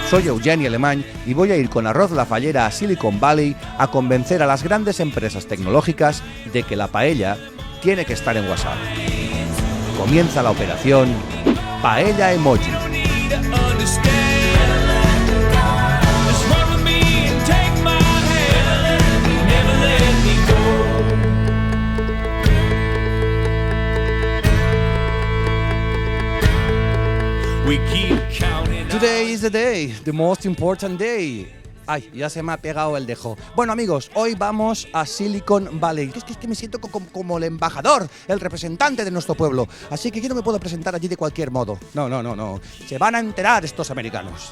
Soy Eugeni Alemany y voy a ir con Arroz La Fallera a Silicon Valley a convencer a las grandes empresas tecnológicas de que la paella tiene que estar en WhatsApp. Comienza la operación Paella Emoji. Today is the day, the most important day. Ay, ya se me ha pegado el dejo. Bueno, amigos, hoy vamos a Silicon Valley. Es que me siento como el embajador, el representante de nuestro pueblo. Así que yo no me puedo presentar allí de cualquier modo. No. Se van a enterar estos americanos.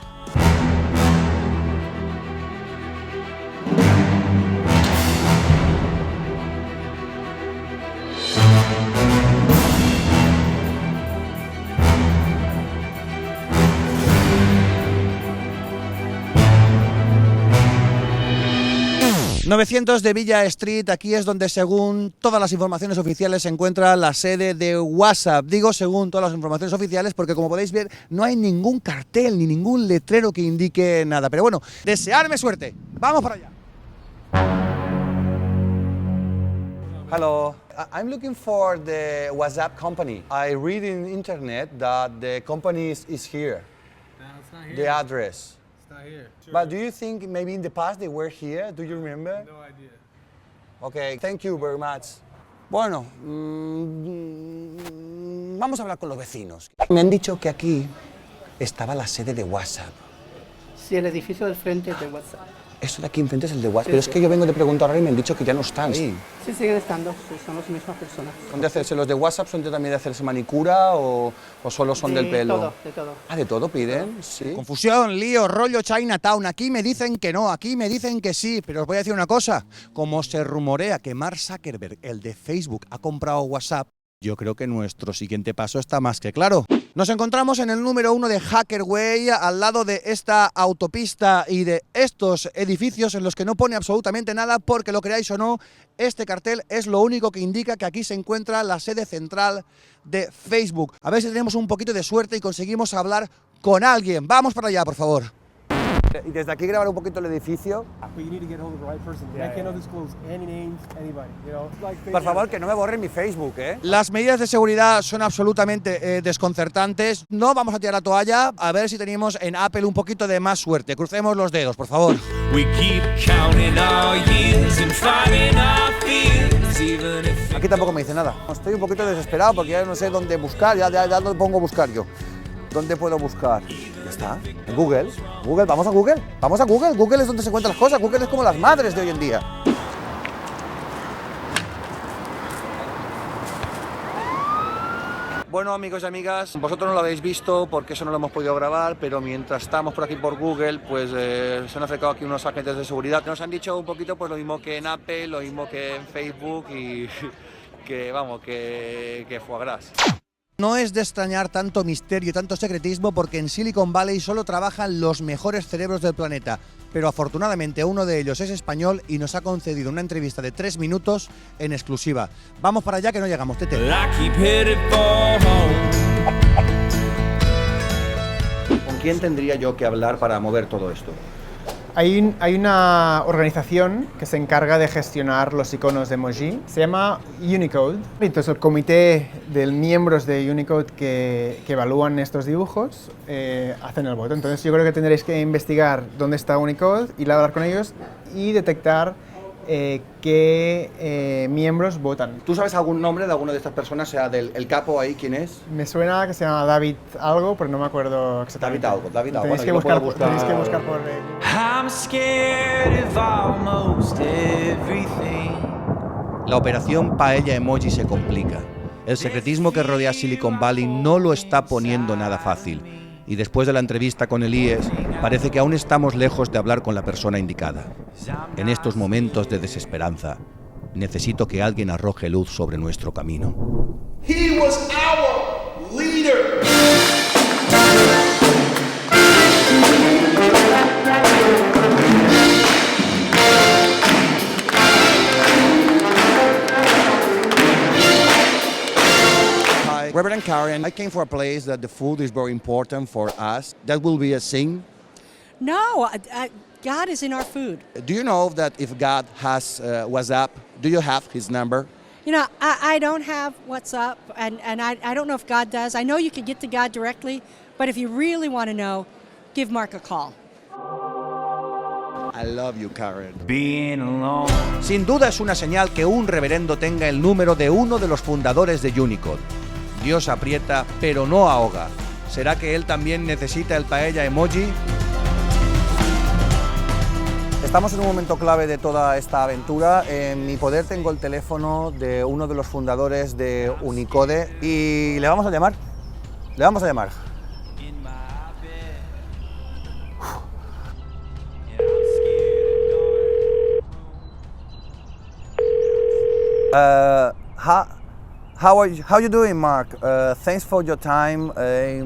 ...900 de Villa Street, aquí es donde según todas las informaciones oficiales se encuentra la sede de WhatsApp. Digo según todas las informaciones oficiales porque como podéis ver no hay ningún cartel ni ningún letrero que indique nada. Pero bueno, desearme suerte. ¡Vamos para allá! Hello, I'm looking for the WhatsApp company. I read in internet that the company is here. No, it's not here. The address. Not here. Sure. But do you think maybe in the past they were here? Do you remember? No idea. Okay, thank you very much. Bueno, vamos a hablar con los vecinos. Me han dicho que aquí estaba la sede de WhatsApp. Sí, el edificio del frente es de WhatsApp. Eso de aquí enfrente es el de WhatsApp, Sí, pero sí. es que yo vengo de preguntar ahora y me han dicho que ya no están. Sí. Sí, siguen estando, sí, son las mismas personas. ¿Son de hacerse los de WhatsApp? ¿Son también de hacerse manicura o solo son del pelo? De todo. Ah, ¿de todo piden? Sí. Confusión, lío, rollo Chinatown. Aquí me dicen que no, aquí me dicen que sí. Pero os voy a decir una cosa. Como se rumorea que Mark Zuckerberg, el de Facebook, ha comprado WhatsApp, yo creo que nuestro siguiente paso está más que claro. Nos encontramos en el número 1 de Hackerway, al lado de esta autopista y de estos edificios en los que no pone absolutamente nada, porque lo creáis o no, este cartel es lo único que indica que aquí se encuentra la sede central de Facebook. A ver si tenemos un poquito de suerte y conseguimos hablar con alguien. Vamos para allá, por favor. Y desde aquí grabar un poquito el edificio. But you need to get hold of the right person. I cannot disclose any names, anybody. You know, like Por favor, que no me borren mi Facebook, ¿eh? Las medidas de seguridad son absolutamente desconcertantes. No vamos a tirar la toalla. A ver si tenemos en Apple un poquito de más suerte. Crucemos los dedos, por favor. Aquí tampoco me dice nada. Estoy un poquito desesperado porque ya no sé dónde buscar. Ya lo pongo a buscar yo. ¿Dónde puedo buscar? Ya está. En Google. Vamos a Google. Google es donde se encuentran las cosas. Google es como las madres de hoy en día. Bueno, amigos y amigas, vosotros no lo habéis visto porque eso no lo hemos podido grabar, pero mientras estamos por aquí por Google, pues se han acercado aquí unos agentes de seguridad. Nos han dicho un poquito pues lo mismo que en Apple, lo mismo que en Facebook y que foie gras. No es de extrañar tanto misterio y tanto secretismo porque en Silicon Valley solo trabajan los mejores cerebros del planeta, pero afortunadamente uno de ellos es español y nos ha concedido una entrevista de 3 minutos en exclusiva. Vamos para allá que no llegamos, Tete. ¿Con quién tendría yo que hablar para mover todo esto? Hay una organización que se encarga de gestionar los iconos de emoji, se llama Unicode. Entonces el comité de miembros de Unicode que evalúan estos dibujos hacen el voto. Entonces yo creo que tendréis que investigar dónde está Unicode, ir a hablar con ellos y detectar qué miembros votan. ¿Tú sabes algún nombre de alguna de estas personas, sea del el capo ahí, quién es? Me suena que se llama David algo, pero no me acuerdo exactamente. David algo. Tenéis que buscar por I'm scared of almost everything. La operación Paella Emoji se complica. El secretismo que rodea Silicon Valley no lo está poniendo nada fácil. Y después de la entrevista con el IES, parece que aún estamos lejos de hablar con la persona indicada. En estos momentos de desesperanza, necesito que alguien arroje luz sobre nuestro camino. He was our leader. Reverend Karen, I came for a place that the food is very important for us. That will be a sin. No, God is in our food. Do you know that if God has WhatsApp, do you have his number? You know, I don't have WhatsApp, and I don't know if God does. I know you can get to God directly, but if you really want to know, give Mark a call. I love you, Karen. Being alone. Sin duda es una señal que un reverendo tenga el número de uno de los fundadores de Unicode. Dios aprieta, pero no ahoga. ¿Será que él también necesita el paella emoji? Estamos en un momento clave de toda esta aventura. En mi poder tengo el teléfono de uno de los fundadores de Unicode y le vamos a llamar. Le vamos a llamar. How you doing, Mark? Thanks for your time.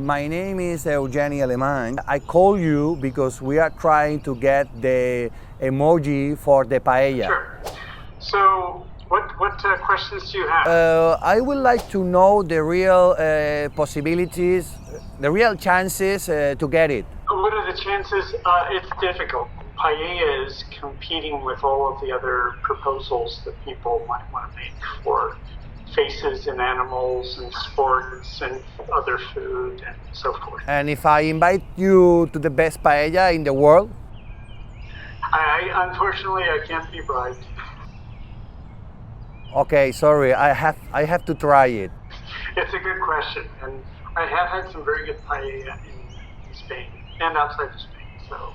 My name is Eugeni Alemán. I call you because we are trying to get the emoji for the paella. Sure. So, what questions do you have? I would like to know the real possibilities, the real chances to get it. What are the chances? It's difficult. Paella is competing with all of the other proposals that people might want to make for faces in animals and sports and other food and so forth. And if I invite you to the best paella in the world? Unfortunately, I can't be bribed. Okay, sorry, I have to try it. It's a good question, and I have had some very good paella in Spain and outside of Spain, so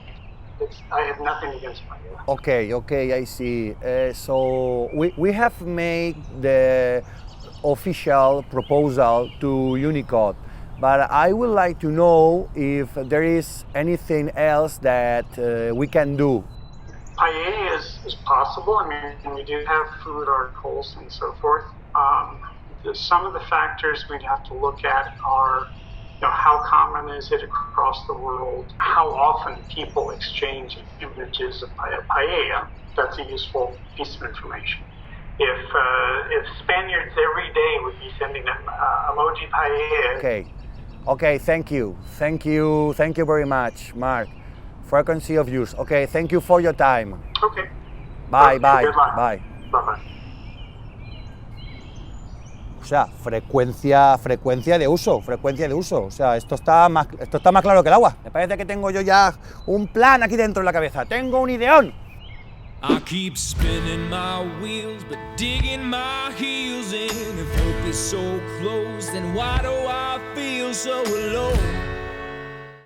I have nothing against paella. Okay, I see. So we have made the official proposal to Unicode, but I would like to know if there is anything else that we can do. Paella is possible. I mean, we do have food articles and so forth. Some of the factors we'd have to look at are, how common is it across the world? How often people exchange images of paella? That's a useful piece of information. If Spaniards every day would be sending emoji paella. Okay, thank you very much, Mark. Frequency of use. Okay, thank you for your time. Okay. Bye. Good luck. Bye. Bye-bye. O sea, frecuencia de uso. O sea, esto está más claro que el agua. Me parece que tengo yo ya un plan aquí dentro de la cabeza. Tengo un ideón. I keep spinning my wheels, but digging my heels in. If hope is so close, then why do I feel so alone?